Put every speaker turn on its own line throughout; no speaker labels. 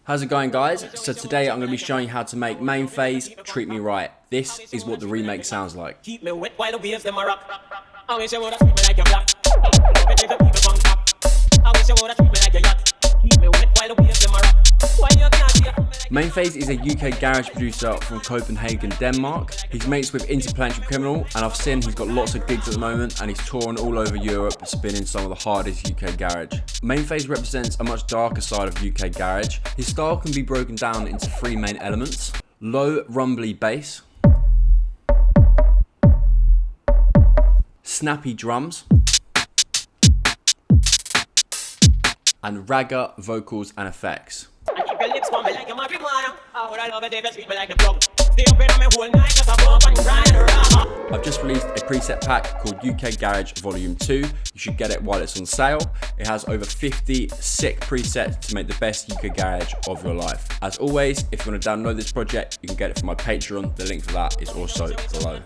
How's it going, guys? So today I'm going to be showing you how to make main phase Treat Me Right. This is what the remake sounds like.
Keep me wet while the waves them a rock. I wish you woulda treat me like your black. Make the people from top. I wish you woulda treat me like your yacht. Keep me wet while the waves them a rock. Why you can't see it?
Main Phase is a UK garage producer from Copenhagen, Denmark. He's mates with Interplanetary Criminal, and I've seen he's got lots of gigs at the moment, and he's touring all over Europe, spinning some of the hardest UK garage. Main Phase represents a much darker side of UK garage. His style can be broken down into three main elements: low, rumbly bass, snappy drums, and ragga vocals and effects. I've just released a preset pack called UK Garage Volume 2. You should get it while it's on sale. It has over 50 sick presets to make the best UK garage of your life. As always, if you want to download this project, you can get it from my Patreon. The link for that is also below.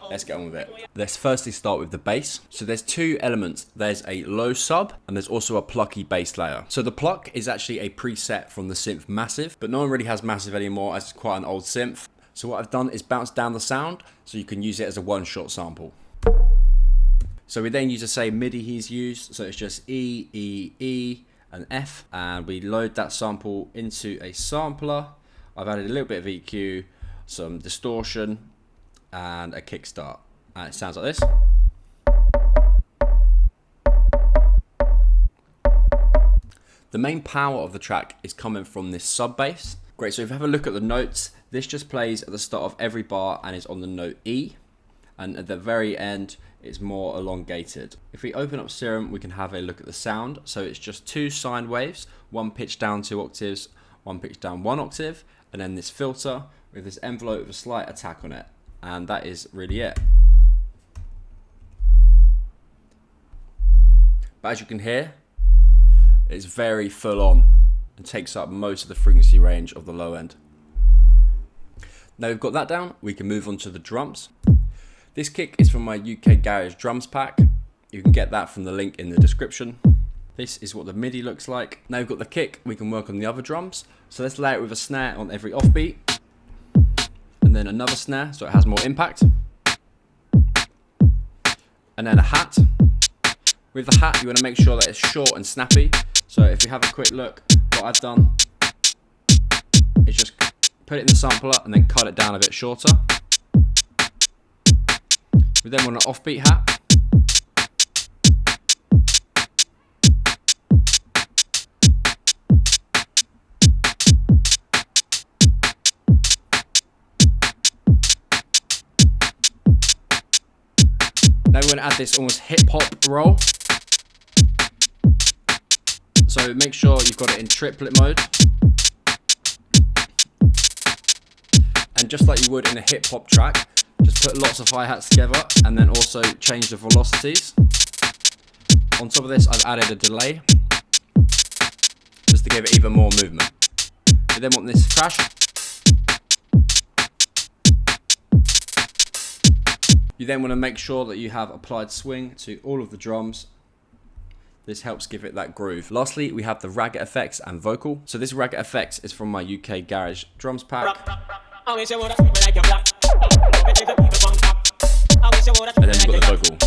Let's get on with it. Let's firstly start with the bass. So there's two elements. There's a low sub and there's also a plucky bass layer. So the pluck is actually a preset from the synth Massive, but no one really has Massive anymore as it's quite an old synth. So what I've done is bounce down the sound so you can use it as a one-shot sample. So we then use the same MIDI he's used. So it's just E, E, E, and F. And we load that sample into a sampler. I've added a little bit of EQ, some distortion, and a kickstart, and it sounds like this. The main power of the track is coming from this sub bass. Great, so if you have a look at the notes, this just plays at the start of every bar and is on the note E, and at the very end it's more elongated. If we open up Serum, we can have a look at the sound. So it's just two sine waves, one pitch down 2 octaves, one pitch down 1 octave, and then this filter with this envelope with a slight attack on it. And that is really it. But as you can hear, it's very full on and takes up most of the frequency range of the low end. Now we've got that down, we can move on to the drums. This kick is from my UK Garage drums pack. You can get that from the link in the description. This is what the MIDI looks like. Now we've got the kick, we can work on the other drums. So let's lay it with a snare on every offbeat. And then another snare, so it has more impact. And then a hat. With the hat, you want to make sure that it's short and snappy. So if you have a quick look, what I've done is just put it in the sampler and then cut it down a bit shorter. We then want an offbeat hat. Now we're going to add this almost hip-hop roll. So make sure you've got it in triplet mode. And just like you would in a hip-hop track, just put lots of hi-hats together and then also change the velocities. On top of this, I've added a delay just to give it even more movement. We then want this to crash. You then want to make sure that you have applied swing to all of the drums. This helps give it that groove. Lastly, we have the ragga effects and vocal. So this ragga effects is from my UK Garage drums pack. And then we've got the vocal.